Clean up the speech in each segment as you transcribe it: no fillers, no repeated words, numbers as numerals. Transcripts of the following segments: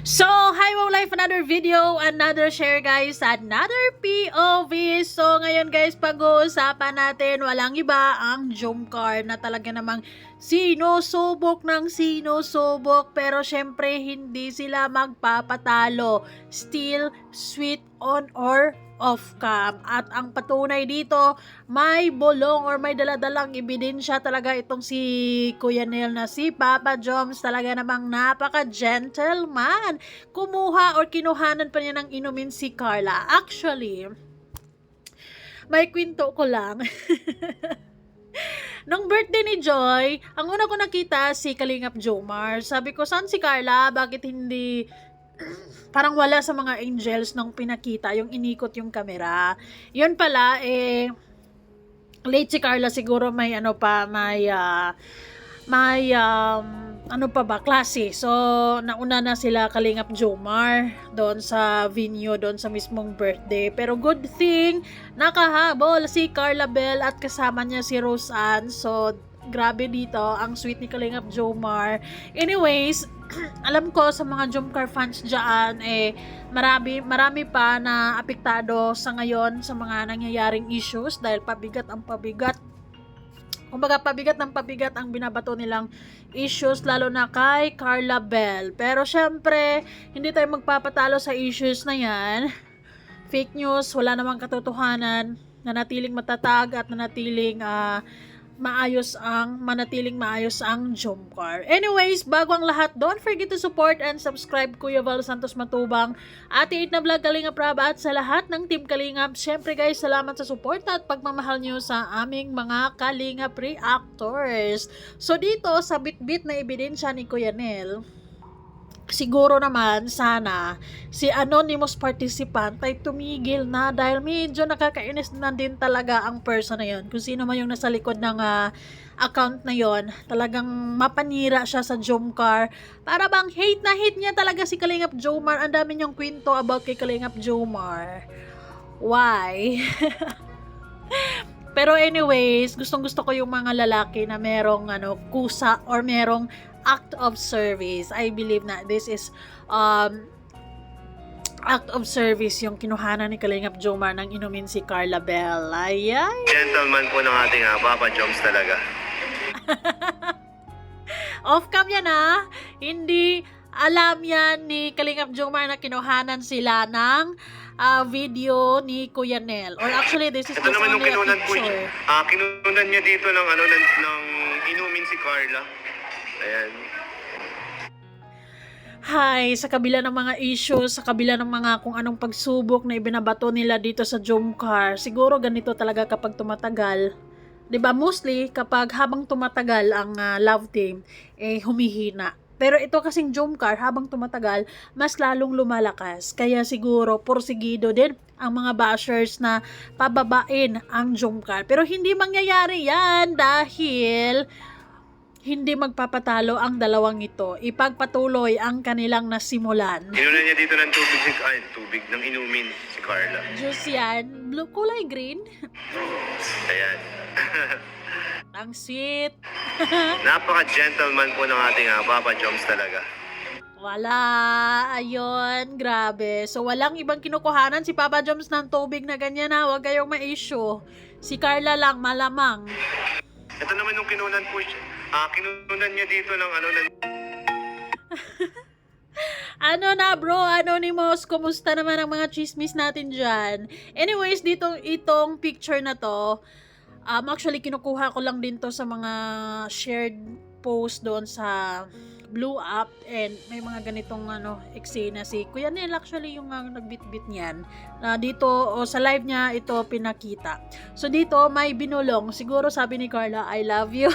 So, hi Wow Life, another video, another share guys, another POV. So, ngayon guys, pag-uusapan natin, walang iba ang Jomcar na talaga namang sinusubok ng sinusubok. Pero syempre, hindi sila magpapatalo. Still, sweet on or off cam. At ang patunay dito, may bolong or may daladalang ebidensya talaga itong si Kuya Neil na si Papa Joms. Talaga namang napaka-gentleman. Kumuha or kinuhanan pa niya ng inumin si Carla. Actually, may kwento ko lang. Nung birthday ni Joy, ang una ko nakita si Kalingap Jomar. Sabi ko, saan si Carla? Bakit hindi parang wala sa mga angels nung pinakita, yung inikot yung camera. Yun pala, late si Carla siguro may ano pa ba, klase. So, nauna na sila Kalingap Jomar doon sa venue, doon sa mismong birthday. Pero good thing, nakahabol si Carla Bell at kasama niya si Rose Ann. So, grabe dito, ang sweet ni Kalingap Jomar. Anyways, alam ko sa mga Jomcar fans dyan, marami pa na apektado sa ngayon sa mga nangyayaring issues dahil pabigat ang pabigat. Kumbaga, pabigat ng pabigat ang binabato nilang issues, lalo na kay Carla Bell. Pero syempre, hindi tayo magpapatalo sa issues na yan. Fake news, wala namang katotohanan, nanatiling matatag at nanatiling manatiling maayos ang Jomcar. Anyways, bago ang lahat, don't forget to support and subscribe Kuya Val Santos Matubang, Ate It na Vlog, Kalingap Rab, at sa lahat ng Team Kalingap. Syempre guys, salamat sa support at pagmamahal nyo sa aming mga Kalingap reactors. So dito, sa bit-bit na ebidensya ni Kuya Nel, siguro naman sana si anonymous participant ay tumigil na dahil medyo nakakainis na din talaga ang person na yon. Kung sino man yung nasa likod ng account na yon, talagang mapanira siya sa Jomcar. Para bang hate na hate niya talaga si Kalingap Jomar. Ang dami niyang kwento about kay Kalingap Jomar. Why? Pero anyways, gustong-gusto ko yung mga lalaki na merong kusa or merong act of service. I believe na this is act of service yung kinuhanan ni Kalingap Jomar nang inumin si Carla Bell. Ayan. Gentleman po ng ating Papa Joms talaga. Off cam yan Hindi alam yan ni Kalingap Jomar na kinuhanan sila ng video ni Kuya Nel. Or actually, this is Ito just naman only yung a kinunan po niya. picture. Kinunan niya dito ng inumin si Carla. Ayan. Hi, sa kabila ng mga issues, sa kabila ng mga kung anong pagsubok na ibinabato nila dito sa Jomcar, siguro ganito talaga kapag tumatagal. 'Di ba? Mostly kapag habang tumatagal ang love team, humihina. Pero ito kasing Jomcar, habang tumatagal, mas lalong lumalakas. Kaya siguro, porsigido din ang mga bashers na pababain ang Jomcar. Pero hindi mangyayari yan dahil hindi magpapatalo ang dalawang ito. Ipagpatuloy ang kanilang nasimulan. Inunan niya dito ng tubig ng inumin si Carla. Juice yan. Blue, kulay green. Ayan. Ang sweet. Napaka-gentleman po ng ating Papa Joms talaga. Wala. Ayun. Grabe. So, walang ibang kinukuhanan si Papa Joms ng tubig na ganyan Huwag kayong ma-issue. Si Carla lang, malamang. Ito naman yung kinunan po siya. Kinunan niya dito ng Ano na bro, Anonymous, kumusta naman ang mga chismis natin dyan? Anyways, itong picture na to, actually kinukuha ko lang din to sa mga shared post doon sa Blue App, and may mga ganitong eksena si Kuya Nel actually yung nagbitbit niyan. Dito sa live niya ito pinakita. So dito may binulong, siguro sabi ni Carla, I love you.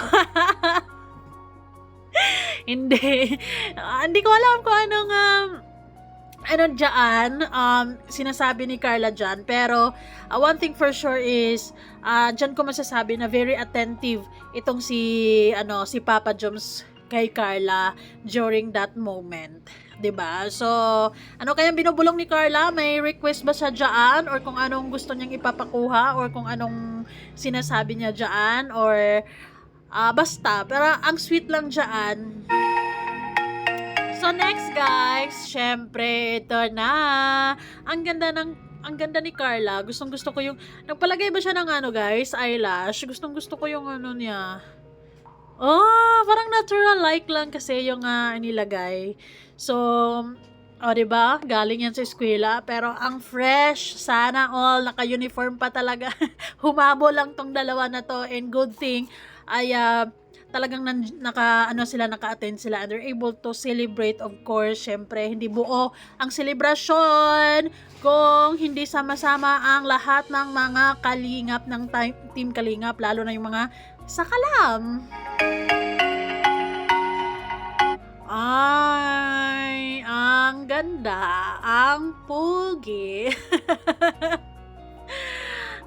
Hindi. Hindi ko alam kung dyan, sinasabi ni Carla dyan. Pero, one thing for sure is, dyan ko masasabi na very attentive itong si Papa Joms kay Carla during that moment. 'Di ba? So, ano kayang binubulong ni Carla? May request ba siya dyan? Or kung anong gusto niyang ipapakuha? Or kung anong sinasabi niya dyan? Or, basta. Pero, ang sweet lang dyan, So next guys, syempre ito na. Ang ganda ni Carla. Gustong-gusto ko yung nagpalagay ba siya ng ano guys, eyelash. Gustong-gusto ko yung ano niya. Oh, parang natural like lang kasi yung nilagay. So, oh, 'di ba? Galing yan sa eskwela, pero ang fresh. Sana all naka-uniform pa talaga. Humabol lang tong dalawa na to, and good thing ay talagang naka-attend sila and they're able to celebrate, of course. Syempre, hindi buo ang selebrasyon kung hindi sama-sama ang lahat ng mga kalingap ng team Kalingap, lalo na yung mga sakalam. Ay, ang ganda, ang pugi.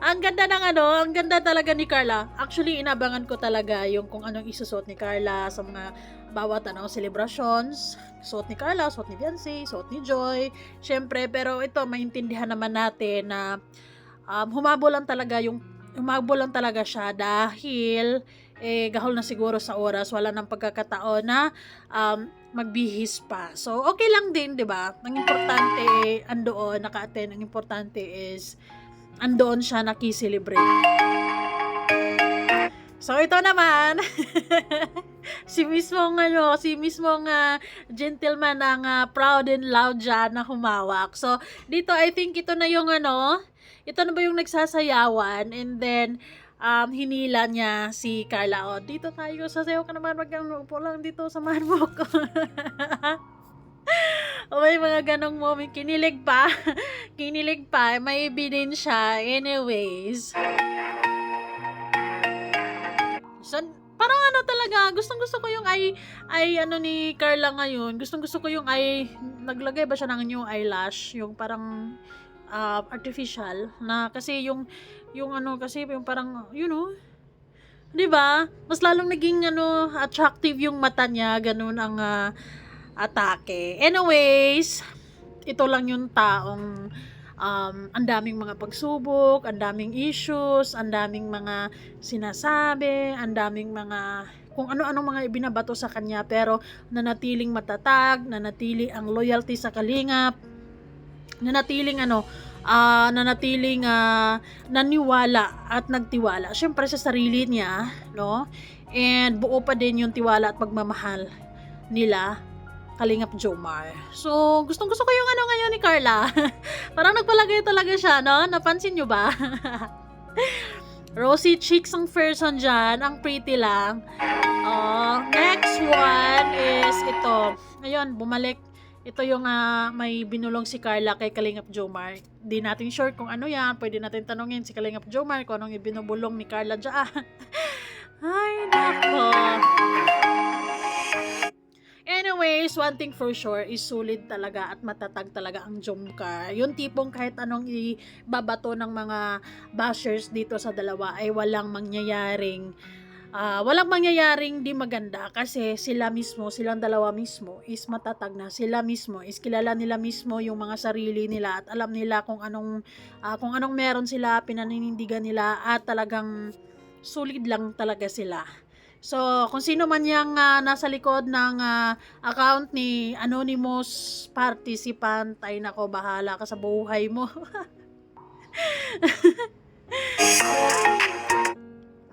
Ang ganda ng ang ganda talaga ni Carla. Actually, inabangan ko talaga yung kung anong isusuot ni Carla sa mga bawat celebrations. Suot ni Carla, suot ni Beyonce, suot ni Joy. Syempre, pero ito, maintindihan naman natin na humabol lang talaga siya dahil gahol na siguro sa oras, wala nang pagkakataon na magbihis pa. So, okay lang din, 'di ba? Ang importante andoon, naka-attend. Ang importante is andoon siya nakiselebrate. So, ito naman si mismong gentleman ng proud and loud dyan na humawak. So, dito I think ito na yung ito na ba yung nagsasayawan, and then hinila niya si Carla. O, dito tayo, sasayaw ka naman, wag kang upo lang dito, samahan mo ko. O, may mga ganong moment, kinilig pa, may ebidensya. Anyways, so, parang talaga, gustong-gusto ko yung ni Carla ngayon. Gustong-gusto ko yung naglagay ba siya ng new eyelash, yung parang artificial na, kasi yung kasi yung parang 'di ba? Mas lalong naging attractive yung mata niya, ganun ang atake. Anyways, ito lang yung taong ang daming mga pagsubok, ang daming issues, ang daming mga sinasabi, ang daming mga kung ano-ano mga ibinabato sa kanya, pero nanatiling matatag, nanatili ang loyalty sa Kalingap, nanatiling naniwala at nagtiwala syempre sa sarili niya, no? And buo pa din yung tiwala at pagmamahal nila Kalingap Jomar. So, gustong-gusto ko yung ngayon ni Carla. Parang nagpalagay talaga siya, no? Napansin nyo ba? Rosy cheeks ang person dyan. Ang pretty lang. Next one is ito. Ngayon, bumalik. Ito yung may binulong si Carla kay Kalingap Jomar. Di natin sure kung ano yan. Pwede natin tanungin si Kalingap Jomar kung anong ibinubulong ni Carla dyan. Ay, nako. Anyways, one thing for sure is solid talaga at matatag talaga ang Jomcar. Yung tipong kahit anong ibabato ng mga bashers dito sa dalawa ay walang mangyayaring di maganda, kasi silang dalawa mismo is matatag na. Sila mismo is kilala nila mismo yung mga sarili nila at alam nila kung anong meron sila, pinaninindigan nila, at talagang solid lang talaga sila. So, kung sino man yung nasa likod ng account ni Anonymous Participant, ay nako, bahala ka sa buhay mo.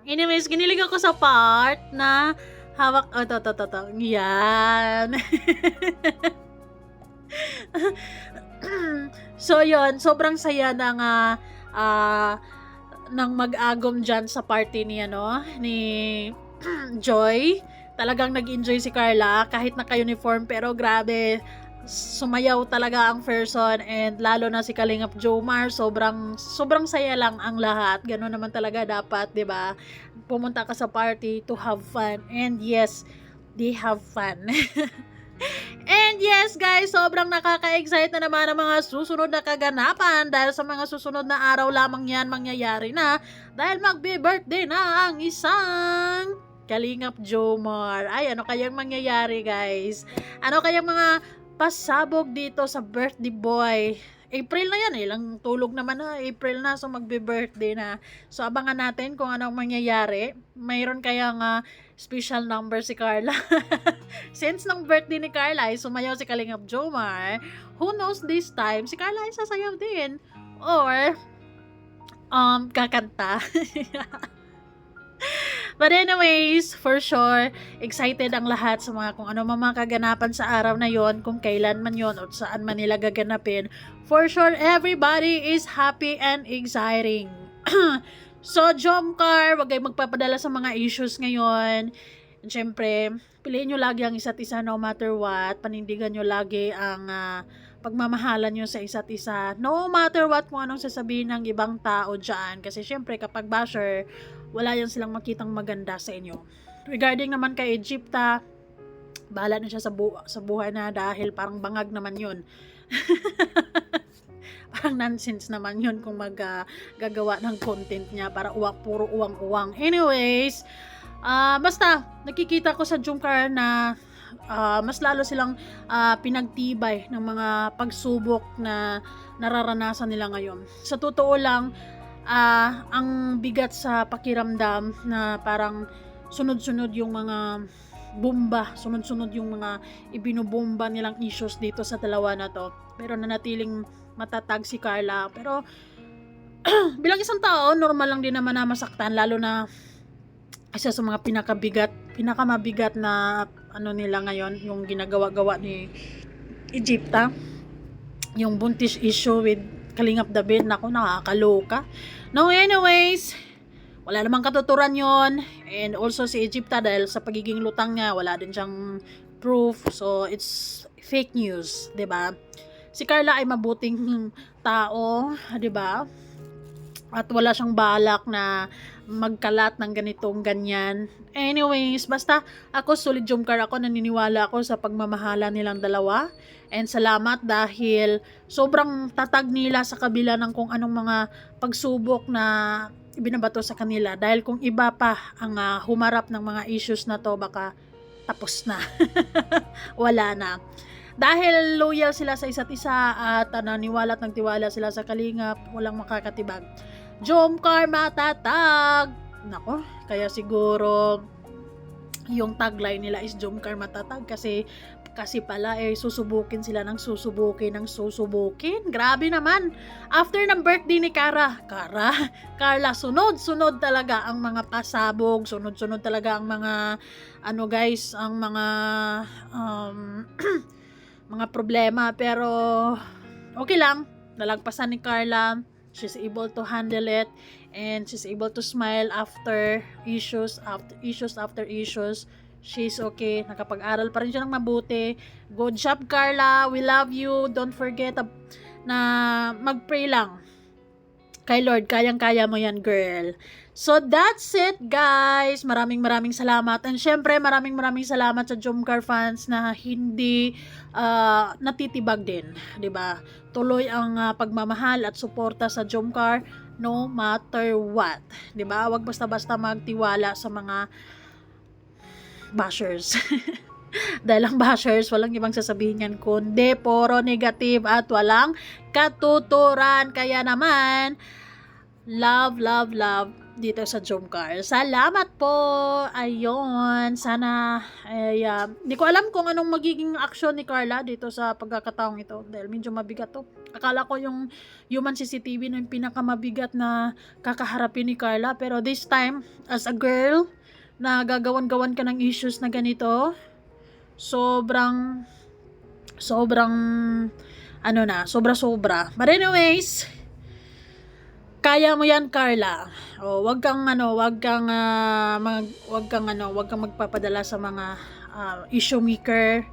Anyways, ginilig ako sa part na hawak, yan. So, yun, sobrang saya ng mag-agom dyan sa party ni Joy. Talagang nag-enjoy si Carla kahit naka-uniform, pero grabe, sumayaw talaga ang person, and lalo na si Kalingap Jomar, sobrang saya lang ang lahat. Ganoon naman talaga dapat, 'di ba? Pumunta ka sa party to have fun, and yes, they have fun. And yes guys, sobrang nakaka-excite na naman ang mga susunod na kaganapan, dahil sa mga susunod na araw lamang yan mangyayari na, dahil magbe-birthday na ang isang Kalingap Jomar. Ay, ano kayang mangyayari guys? Ano kayang mga pasabog dito sa birthday boy? April na yan, ilang tulog naman na, April na, so magbe-birthday na. So abangan natin kung anong mangyayari. Mayroon kaya nga special number si Carla. Since nang birthday ni Carla ay sumayaw si Kalingap Jomar, who knows this time, si Carla ay sasayaw din. Or, kakanta. But anyways, for sure, excited ang lahat sa mga kung ano mga kaganapan sa araw na yon, kung kailan man yon o saan man nila gaganapin. For sure, everybody is happy and exciting. So, Jomcar, wag kayong magpapadala sa mga issues ngayon. Siyempre, piliin nyo lagi ang isa't isa no matter what. Panindigan nyo lagi ang pagmamahalan nyo sa isa't isa. No matter what kung anong sasabihin ng ibang tao dyan. Kasi siyempre, kapag basher, wala yan silang makitang maganda sa inyo. Regarding naman kay Egypta, bahala na siya sa buhay na dahil parang bangag naman yun. Parang nonsense naman yun kung gagawa ng content niya para puro uwang-uwang. Anyways, basta nakikita ko sa Jomcar na mas lalo silang pinagtibay ng mga pagsubok na nararanasan nila ngayon. Sa totoo lang, ang bigat sa pakiramdam na parang sunod-sunod yung mga bomba, sunod-sunod yung mga ibinubomba nilang issues dito sa dalawa na to. Pero nanatiling matatag si Carla. Pero bilang isang tao, normal lang din naman na masaktan, lalo na isa sa mga pinakamabigat na ano nila ngayon, yung ginagawa-gawa ni Egypta, yung buntis issue with Kalingap David. Nako, nakakaloka. No, anyways, wala namang katuturan yon. And also si Egypta, dahil sa pagiging lutang niya, wala din siyang proof. So, it's fake news, 'di ba? Si Carla ay mabuting tao, 'di ba? At wala siyang balak na magkalat ng ganitong ganyan. Anyways, basta ako solid Jomcar ako, naniniwala ako sa pagmamahala nilang dalawa. And salamat dahil sobrang tatag nila sa kabila ng kung anong mga pagsubok na ibinabato sa kanila. Dahil kung iba pa ang humarap ng mga issues na to, baka tapos na. Wala na. Dahil loyal sila sa isa't isa at naniwala at nagtiwala sila sa Kalingap, walang makakatibag. Jomcar matatag. Nako, kaya siguro yung tagline nila is Jomcar matatag kasi pala susubukin sila ng susubukin. Grabe naman. After ng birthday ni Carla, sunod-sunod talaga ang mga pasabog, sunod-sunod talaga ang mga ang mga mga problema, pero okay lang, nalagpasan ni Carla. She's able to handle it and she's able to smile after issues. She's okay. Nakapag-aral pa rin siya ng mabuti. Good job, Carla. We love you. Don't forget na mag-pray lang kay Lord. Kayang-kaya mo yan, girl. So, that's it, guys. Maraming salamat. And syempre, maraming salamat sa Jomcar fans na hindi natitibag din. 'Di ba? Tuloy ang pagmamahal at suporta sa Jomcar no matter what. 'Di ba? Huwag basta-basta magtiwala sa mga bashers. Dahil ang bashers, walang ibang sasabihin yan kundi puro negative at walang katuturan. Kaya naman, love dito sa Jomcar. Salamat po. Ayun. Sana hindi ko alam kung anong magiging action ni Carla dito sa pagkakataong ito dahil medyo mabigat to. Akala ko yung human CCTV no yung pinakamabigat na kakaharapin ni Carla, pero this time as a girl na gagawan-gawan ka ng issues na ganito, sobrang sobra. But anyways, kaya mo yan, Carla. Wag kang magpapadala sa mga issue maker.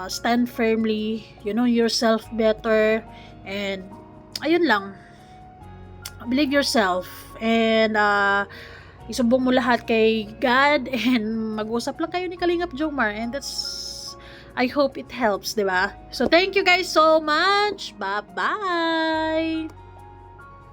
Stand firmly, you know yourself better, and ayun lang. Believe yourself and isumbong mo lahat kay God and mag-usap lang kayo ni Kalingap Jomar, and I hope it helps, 'di ba? So thank you guys so much. Bye-bye.